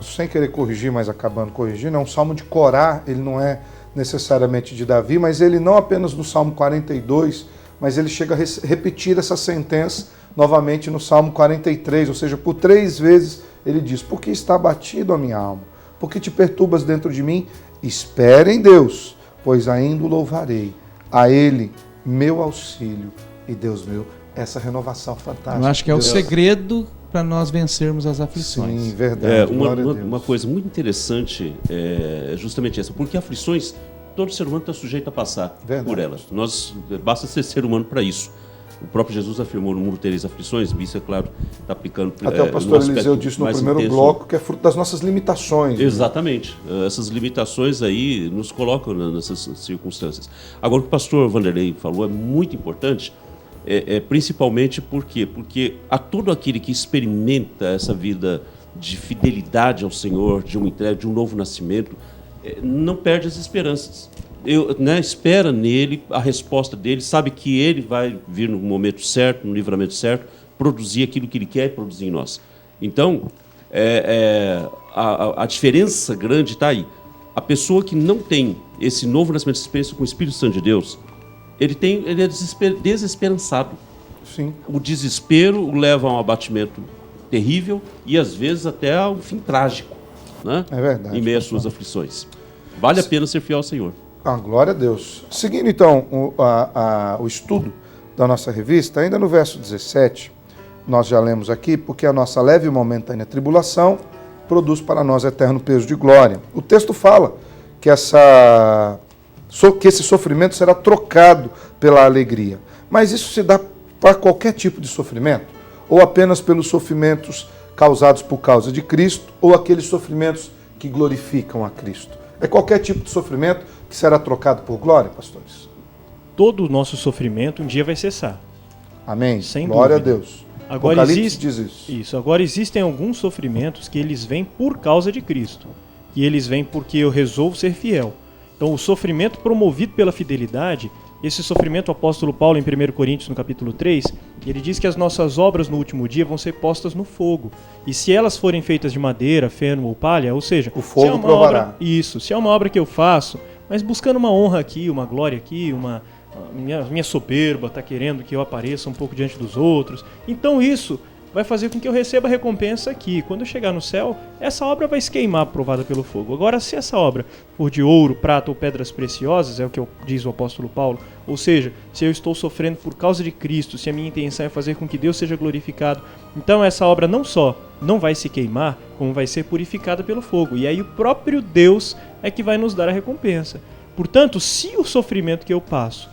sem querer corrigir, mas acabando corrigindo, é um salmo de Corá, ele não é necessariamente de Davi, mas ele não apenas no Salmo 42, mas ele chega a repetir essa sentença novamente no Salmo 43, ou seja, por 3 vezes ele diz, por que está abatido a minha alma? Por que te perturbas dentro de mim? Espere em Deus, pois ainda o louvarei, a Ele meu auxílio e Deus meu. Essa renovação fantástica. Eu acho que é o segredo para nós vencermos as aflições. Sim, verdade. Uma coisa muito interessante é justamente essa, porque aflições, todo ser humano está sujeito a passar por elas. Basta ser ser humano para isso. O próprio Jesus afirmou, no mundo tereis aflições, isso é claro, está aplicando... Até o pastor Eliseu disse no primeiro bloco que é fruto das nossas limitações. Exatamente. Né? Essas limitações aí nos colocam nessas circunstâncias. Agora, o que o pastor Vanderlei falou é muito importante, principalmente por quê? Porque a todo aquele que experimenta essa vida de fidelidade ao Senhor, de uma entrega, de um novo nascimento, não perde as esperanças. Espera nele a resposta dele, sabe que ele vai vir no momento certo, no livramento certo, produzir aquilo que ele quer produzir em nós. Então, a diferença grande está aí. A pessoa que não tem esse novo nascimento, essa experiência com o Espírito Santo de Deus, ele é desesperançado. Sim. O desespero o leva a um abatimento terrível e, às vezes, até a um fim trágico, né? É verdade. Em meio às suas aflições. Vale a pena ser fiel ao Senhor. Glória a Deus. Seguindo, então, o estudo da nossa revista, ainda no verso 17, nós já lemos aqui, porque a nossa leve e momentânea tribulação produz para nós eterno peso de glória. O texto fala que esse sofrimento será trocado pela alegria. Mas isso se dá para qualquer tipo de sofrimento? Ou apenas pelos sofrimentos causados por causa de Cristo, ou aqueles sofrimentos que glorificam a Cristo? É qualquer tipo de sofrimento que será trocado por glória, pastores? Todo o nosso sofrimento um dia vai cessar. Amém. Sem glória dúvida. a Deus. Agora Apocalipse diz isso. Agora existem alguns sofrimentos que eles vêm por causa de Cristo. E eles vêm porque eu resolvo ser fiel. Então o sofrimento promovido pela fidelidade, esse sofrimento o apóstolo Paulo em 1 Coríntios no capítulo 3, ele diz que as nossas obras no último dia vão ser postas no fogo. E se elas forem feitas de madeira, feno ou palha, ou seja, o fogo provará. Se é uma obra que eu faço, mas buscando uma honra aqui, uma glória aqui, minha soberba está querendo que eu apareça um pouco diante dos outros, então isso vai fazer com que eu receba a recompensa aqui. Quando eu chegar no céu, essa obra vai se queimar provada pelo fogo. Agora, se essa obra for de ouro, prata ou pedras preciosas, é o que diz o apóstolo Paulo, ou seja, se eu estou sofrendo por causa de Cristo, se a minha intenção é fazer com que Deus seja glorificado, então essa obra não só não vai se queimar, como vai ser purificada pelo fogo. E aí o próprio Deus é que vai nos dar a recompensa. Portanto, se o sofrimento que eu passo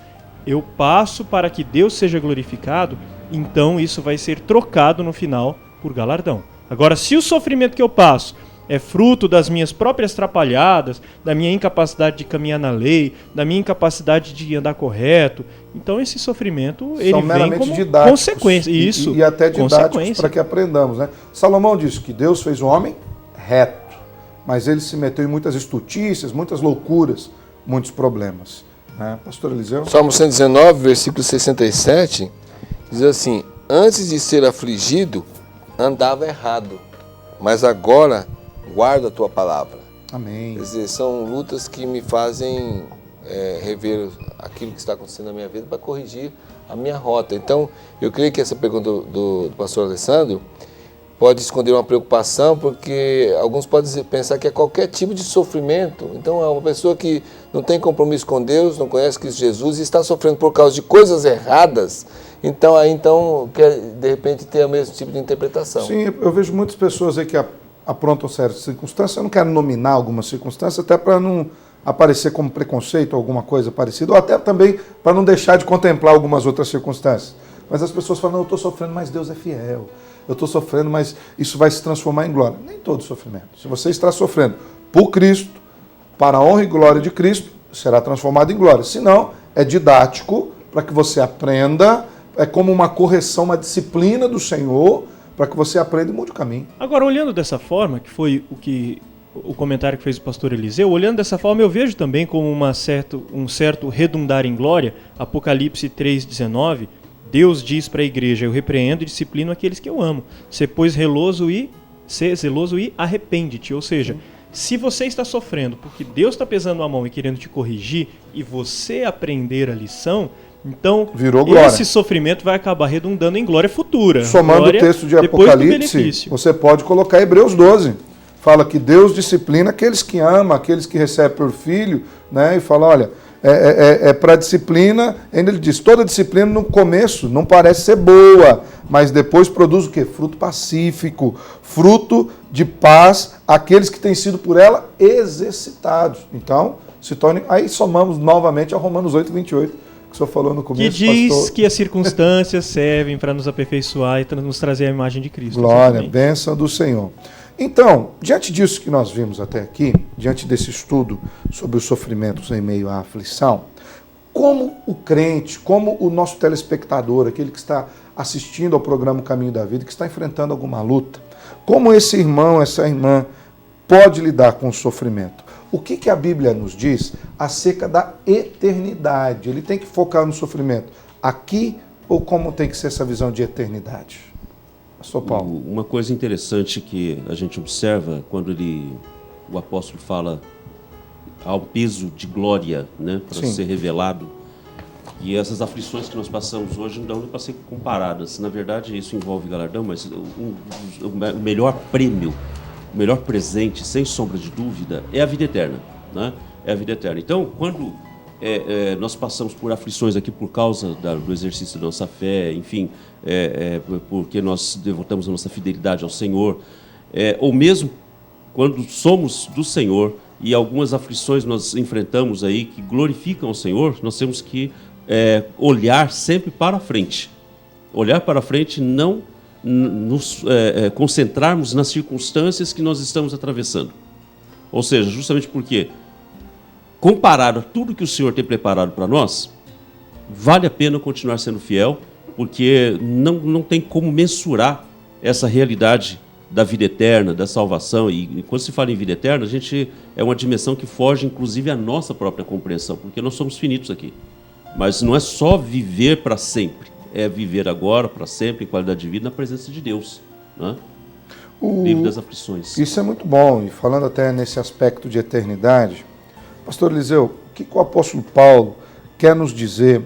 para que Deus seja glorificado, então isso vai ser trocado no final por galardão. Agora, se o sofrimento que eu passo é fruto das minhas próprias trapalhadas, da minha incapacidade de caminhar na lei, da minha incapacidade de andar correto, então esse sofrimento ele vem como consequência. Isso, e até didáticos para que aprendamos, né? Salomão disse que Deus fez o homem reto, mas ele se meteu em muitas estultícias, muitas loucuras, muitos problemas. Pastor Eliseu? Salmo 119, versículo 67, diz assim: antes de ser afligido, andava errado, mas agora guarda a tua palavra. Amém. Quer dizer, são lutas que me fazem rever aquilo que está acontecendo na minha vida para corrigir a minha rota. Então, eu creio que essa pergunta do pastor Alessandro pode esconder uma preocupação, porque alguns podem pensar que é qualquer tipo de sofrimento. Então, é uma pessoa que não tem compromisso com Deus, não conhece Cristo Jesus e está sofrendo por causa de coisas erradas, então quer, de repente, ter o mesmo tipo de interpretação. Sim, eu vejo muitas pessoas aí que aprontam certas circunstâncias. Eu não quero nominar algumas circunstâncias, até para não aparecer como preconceito ou alguma coisa parecida, ou até também para não deixar de contemplar algumas outras circunstâncias. Mas as pessoas falam: não, eu estou sofrendo, mas Deus é fiel. Eu estou sofrendo, mas isso vai se transformar em glória. Nem todo sofrimento. Se você está sofrendo por Cristo, para a honra e glória de Cristo, será transformado em glória. Se não, é didático para que você aprenda, é como uma correção, uma disciplina do Senhor, para que você aprenda e mude o caminho. Agora, olhando dessa forma, que foi o comentário que fez o pastor Eliseu, olhando dessa forma, eu vejo também como um certo redundar em glória. Apocalipse 3,19, Deus diz para a igreja: eu repreendo e disciplino aqueles que eu amo. Ser zeloso e arrepende-te. Ou seja, se você está sofrendo porque Deus está pesando a mão e querendo te corrigir, e você aprender a lição, então esse sofrimento vai acabar redundando em glória futura. Somando glória o texto de Apocalipse, você pode colocar Hebreus 12. Fala que Deus disciplina aqueles que ama, aqueles que recebem por filho, né? E fala: olha, para disciplina, ainda ele diz, toda disciplina no começo não parece ser boa, mas depois produz o quê? Fruto pacífico, fruto de paz, aqueles que têm sido por ela exercitados. Então, se torne. Aí somamos novamente a Romanos 8:28, que o senhor falou no começo, que diz pastor, que as circunstâncias servem para nos aperfeiçoar e nos trazer a imagem de Cristo. Glória, exatamente. bênção do Senhor. Então, diante disso que nós vimos até aqui, diante desse estudo sobre os sofrimentos em meio à aflição, como o crente, como o nosso telespectador, aquele que está assistindo ao programa Caminho da Vida, que está enfrentando alguma luta, como esse irmão, essa irmã pode lidar com o sofrimento? O que a Bíblia nos diz acerca da eternidade? Ele tem que focar no sofrimento aqui, ou como tem que ser essa visão de eternidade? Pastor Paulo. Uma coisa interessante que a gente observa quando o apóstolo fala ao peso de glória, né, para ser revelado, e essas aflições que nós passamos hoje não dão nem para ser comparadas. Na verdade, isso envolve galardão, mas o melhor prêmio, o melhor presente, sem sombra de dúvida, é a vida eterna, né? É a vida eterna. Então, quando nós passamos por aflições aqui por causa do exercício da nossa fé, enfim, porque nós devotamos a nossa fidelidade ao Senhor, ou mesmo quando somos do Senhor e algumas aflições nós enfrentamos aí que glorificam ao Senhor, nós temos que olhar sempre para frente. Olhar para frente, não nos concentrarmos nas circunstâncias que nós estamos atravessando. Ou seja, justamente porque, comparado a tudo que o Senhor tem preparado para nós, vale a pena continuar sendo fiel, porque não tem como mensurar essa realidade da vida eterna, da salvação. E quando se fala em vida eterna, é uma dimensão que foge, inclusive, à nossa própria compreensão, porque nós somos finitos aqui. Mas não é só viver para sempre, é viver agora, para sempre, em qualidade de vida, na presença de Deus, né? Livre das aflições. Isso é muito bom, e falando até nesse aspecto de eternidade, pastor Eliseu, o que o apóstolo Paulo quer nos dizer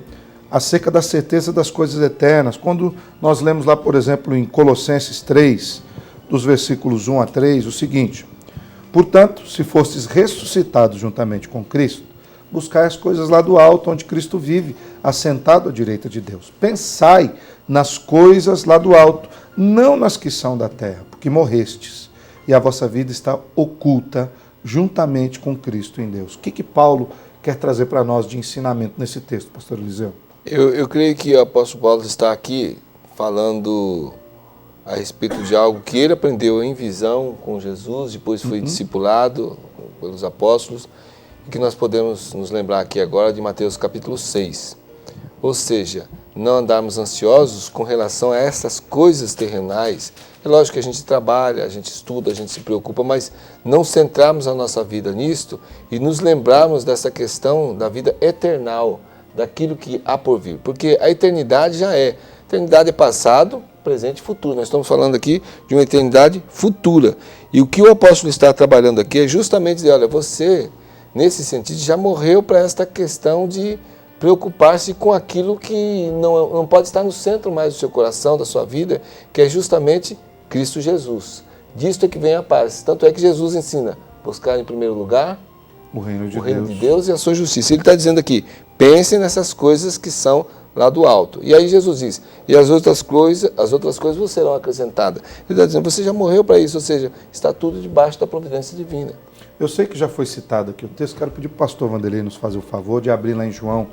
acerca da certeza das coisas eternas. Quando nós lemos lá, por exemplo, em Colossenses 3, dos versículos 1 a 3, o seguinte: portanto, se fostes ressuscitados juntamente com Cristo, buscai as coisas lá do alto, onde Cristo vive, assentado à direita de Deus. Pensai nas coisas lá do alto, não nas que são da terra, porque morrestes, e a vossa vida está oculta juntamente com Cristo em Deus. O que Paulo quer trazer para nós de ensinamento nesse texto, pastor Eliseu? Eu creio que o apóstolo Paulo está aqui falando a respeito de algo que ele aprendeu em visão com Jesus, depois foi discipulado pelos apóstolos, e que nós podemos nos lembrar aqui agora de Mateus capítulo 6. Ou seja, não andarmos ansiosos com relação a essas coisas terrenais. É lógico que a gente trabalha, a gente estuda, a gente se preocupa, mas não centrarmos a nossa vida nisto e nos lembrarmos dessa questão da vida eternal, daquilo que há por vir. Porque a eternidade já é. A eternidade é passado, presente e futuro. Nós estamos falando aqui de uma eternidade futura. E o que o apóstolo está trabalhando aqui é justamente dizer, olha, você, nesse sentido, já morreu para esta questão de preocupar-se com aquilo que não pode estar no centro mais do seu coração, da sua vida, que é justamente Cristo Jesus. Disto é que vem a paz. Tanto é que Jesus ensina, buscar em primeiro lugar o reino de Deus e a sua justiça. Ele está dizendo aqui, pensem nessas coisas que são lá do alto. E aí Jesus diz, e as outras coisas vos serão acrescentadas. Ele está dizendo, você já morreu para isso, ou seja, está tudo debaixo da providência divina. Eu sei que já foi citado aqui o texto, quero pedir para o pastor Vanderlei nos fazer o favor de abrir lá em João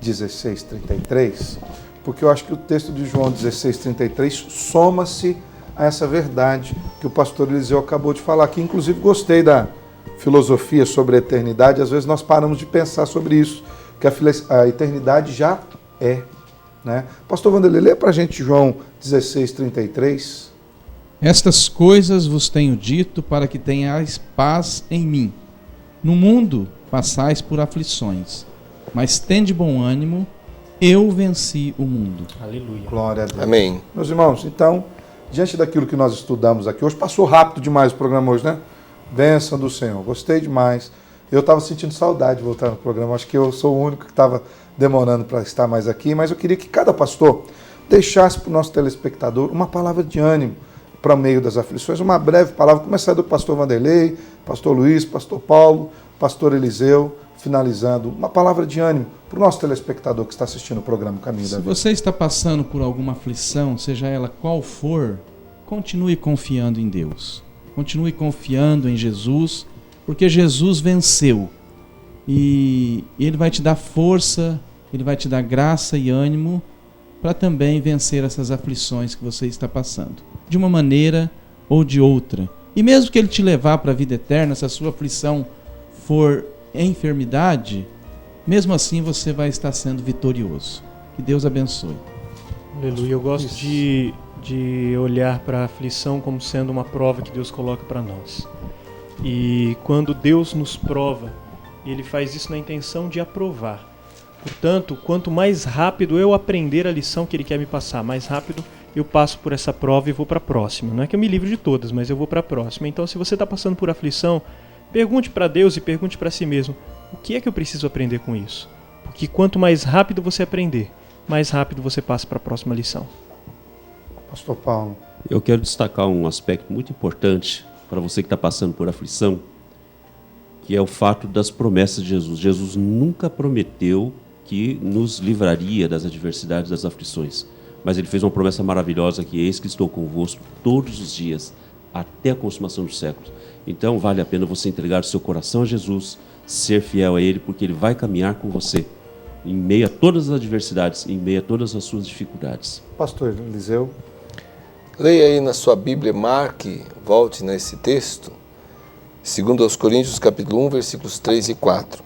16:33, porque eu acho que o texto de João 16:33 soma-se a essa verdade que o pastor Eliseu acabou de falar aqui. Inclusive gostei da filosofia sobre a eternidade. Às vezes nós paramos de pensar sobre isso, que a eternidade já é, né? Pastor Vanderlei, lê para a gente João 16:33. Estas coisas vos tenho dito para que tenhais paz em mim. No mundo passais por aflições, mas tende bom ânimo, eu venci o mundo. Aleluia. Glória a Deus. Amém. Meus irmãos, então, diante daquilo que nós estudamos aqui, hoje passou rápido demais o programa hoje, né? Bênção do Senhor, gostei demais. Eu estava sentindo saudade de voltar no programa, acho que eu sou o único que estava demorando para estar mais aqui, mas eu queria que cada pastor deixasse para o nosso telespectador uma palavra de ânimo para o meio das aflições, uma breve palavra, começando do pastor Vanderlei, pastor Luiz, pastor Paulo, pastor Eliseu, finalizando, uma palavra de ânimo para o nosso telespectador que está assistindo o programa Caminho da Vida. Se você está passando por alguma aflição, seja ela qual for, continue confiando em Deus. Continue confiando em Jesus, porque Jesus venceu. E Ele vai te dar força, Ele vai te dar graça e ânimo para também vencer essas aflições que você está passando, de uma maneira ou de outra. E mesmo que Ele te levar para a vida eterna, se a sua aflição for enfermidade, mesmo assim você vai estar sendo vitorioso. Que Deus abençoe. Aleluia. Eu gosto de olhar para a aflição como sendo uma prova que Deus coloca para nós. E quando Deus nos prova, Ele faz isso na intenção de aprovar. Portanto, quanto mais rápido eu aprender a lição que Ele quer me passar, mais rápido eu passo por essa prova e vou para a próxima. Não é que eu me livre de todas, mas eu vou para a próxima. Então, se você está passando por aflição, pergunte para Deus e pergunte para si mesmo, o que é que eu preciso aprender com isso? Porque quanto mais rápido você aprender, mais rápido você passa para a próxima lição. Pastor Paulo. Eu quero destacar um aspecto muito importante para você que está passando por aflição, que é o fato das promessas de Jesus. Jesus nunca prometeu que nos livraria das adversidades, das aflições, mas Ele fez uma promessa maravilhosa que eis que estou convosco todos os dias, até a consumação dos séculos. Então vale a pena você entregar o seu coração a Jesus, ser fiel a Ele, porque Ele vai caminhar com você em meio a todas as adversidades, em meio a todas as suas dificuldades. Pastor Eliseu. Leia aí na sua Bíblia, marque, volte nesse texto, 2 Coríntios capítulo 1, versículos 3 e 4.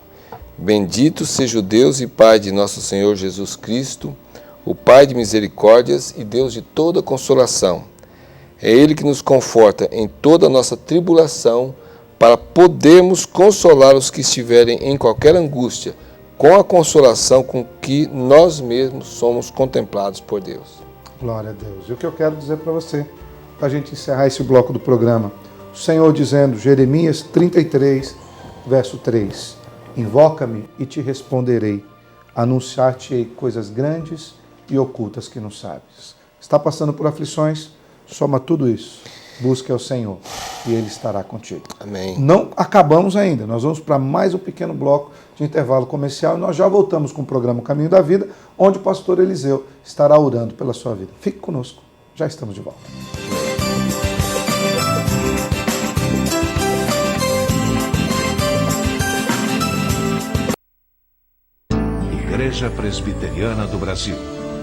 Bendito seja o Deus e Pai de nosso Senhor Jesus Cristo, o Pai de misericórdias e Deus de toda consolação. É Ele que nos conforta em toda a nossa tribulação, para podermos consolar os que estiverem em qualquer angústia, com a consolação com que nós mesmos somos contemplados por Deus. Glória a Deus. E o que eu quero dizer para você, para a gente encerrar esse bloco do programa, o Senhor dizendo, Jeremias 33, verso 3, invoca-me e te responderei, Anunciar-te-ei coisas grandes e ocultas que não sabes. Está passando por aflições? Soma tudo isso. Busque ao Senhor e Ele estará contigo. Amém. Não acabamos ainda. Nós vamos para mais um pequeno bloco de intervalo comercial e nós já voltamos com o programa Caminho da Vida, onde o pastor Eliseu estará orando pela sua vida. Fique conosco. Já estamos de volta. Igreja Presbiteriana do Brasil.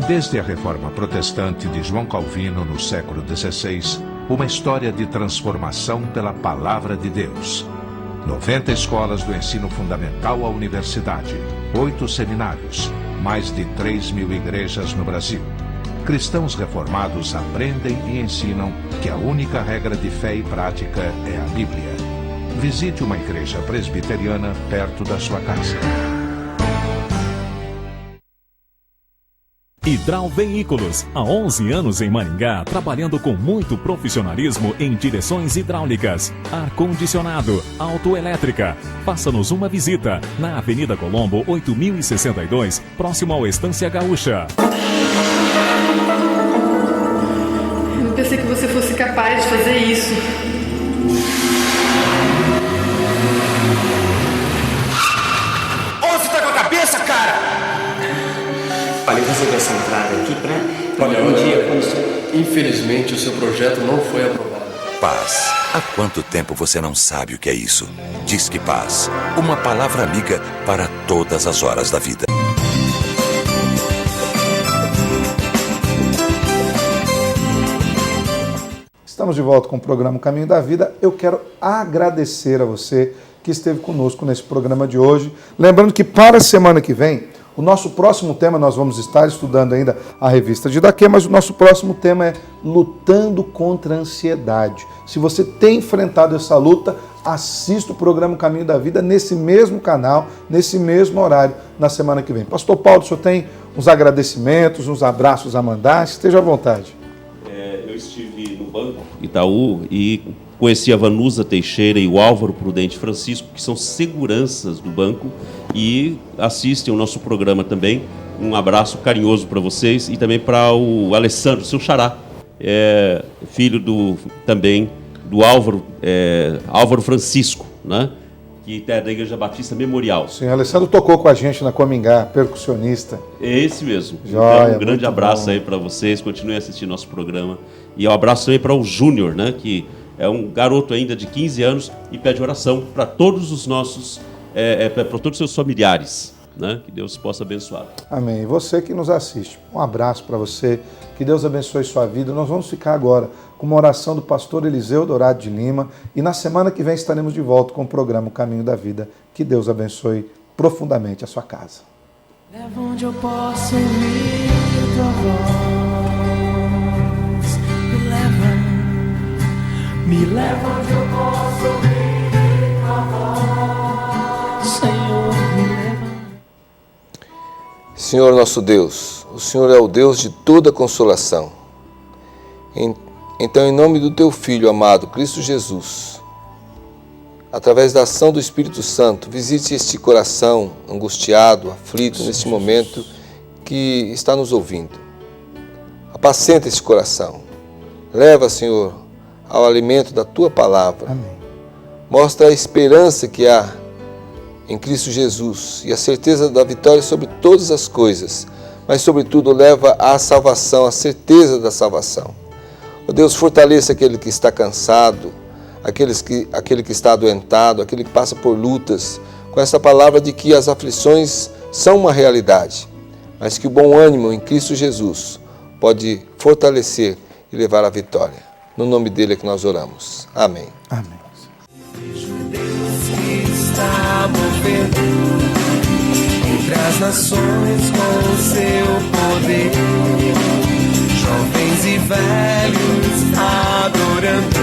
Desde a Reforma Protestante de João Calvino no século XVI, uma história de transformação pela Palavra de Deus. 90 escolas do ensino fundamental à universidade, 8 seminários, mais de 3.000 igrejas no Brasil. Cristãos reformados aprendem e ensinam que a única regra de fé e prática é a Bíblia. Visite uma igreja presbiteriana perto da sua casa. Hidral Veículos, há 11 anos em Maringá, trabalhando com muito profissionalismo em direções hidráulicas, ar-condicionado, autoelétrica. Faça-nos uma visita na Avenida Colombo, 8062, próximo ao Estância Gaúcha. Eu não pensei que você fosse capaz de fazer isso. Onde você tá com a cabeça, cara? Falei fazer essa entrada aqui pra um dia quando... Infelizmente, o seu projeto não foi aprovado. Paz. Há quanto tempo você não sabe o que é isso? Disque Paz. Uma palavra amiga para todas as horas da vida. Estamos de volta com o programa Caminho da Vida. Eu quero agradecer a você que esteve conosco nesse programa de hoje. Lembrando que para a semana que vem, o nosso próximo tema, nós vamos estar estudando ainda a revista Didaquê, mas o nosso próximo tema é Lutando contra a Ansiedade. Se você tem enfrentado essa luta, assista o programa Caminho da Vida nesse mesmo canal, nesse mesmo horário, na semana que vem. Pastor Paulo, o senhor tem uns agradecimentos, uns abraços a mandar? Esteja à vontade. Eu estive no Banco Itaú e conheci a Vanusa Teixeira e o Álvaro Prudente Francisco, que são seguranças do banco e assistem o nosso programa também. Um abraço carinhoso para vocês e também para o Alessandro, seu xará, filho também do Álvaro Francisco, né? Que é da Igreja Batista Memorial. Sim, o Alessandro tocou com a gente na Comingá, percussionista. É esse mesmo. Joia, então, um grande abraço aí para vocês, continuem assistindo nosso programa. E um abraço também para o Júnior, né? Que é um garoto ainda de 15 anos e pede oração para todos os nossos, para todos os seus familiares, né? Que Deus possa abençoar. Amém. E você que nos assiste, um abraço para você, que Deus abençoe sua vida. Nós vamos ficar agora com uma oração do pastor Eliseu Dourado de Lima e na semana que vem estaremos de volta com o programa Caminho da Vida. Que Deus abençoe profundamente a sua casa. Leva onde eu posso ouvir tua voz, me leva onde eu posso ouvir tua voz, Senhor, me leva. Senhor nosso Deus, o Senhor é o Deus de toda consolação. Então, em nome do Teu Filho amado, Cristo Jesus, através da ação do Espírito Santo, visite este coração angustiado, aflito, neste momento que está nos ouvindo. Apacenta este coração. Leva, Senhor, ao alimento da Tua Palavra. Amém. Mostra a esperança que há em Cristo Jesus e a certeza da vitória sobre todas as coisas, mas, sobretudo, leva à salvação, a certeza da salvação. Ó Deus, fortaleça aquele que está cansado, aquele que está adoentado, aquele que passa por lutas, com essa palavra de que as aflições são uma realidade, mas que o bom ânimo em Cristo Jesus pode fortalecer e levar à vitória. No nome dele é que nós oramos. Amém. Amém. Está movendo entre as nações com o seu poder, jovens e velhos adorando.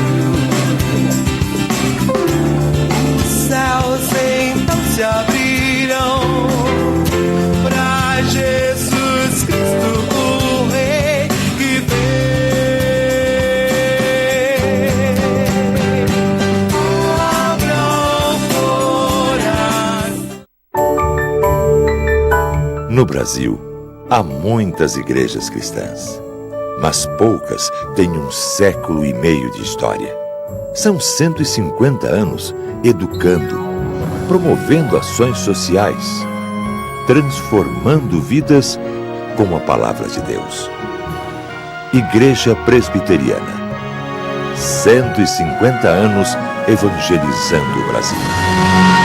Os céus então se abrirão para Jesus Cristo, o Rei que vem. No Brasil, há muitas igrejas cristãs, mas poucas têm 1,5 século de história. São 150 anos educando, promovendo ações sociais, transformando vidas com a palavra de Deus. Igreja Presbiteriana, 150 anos evangelizando o Brasil.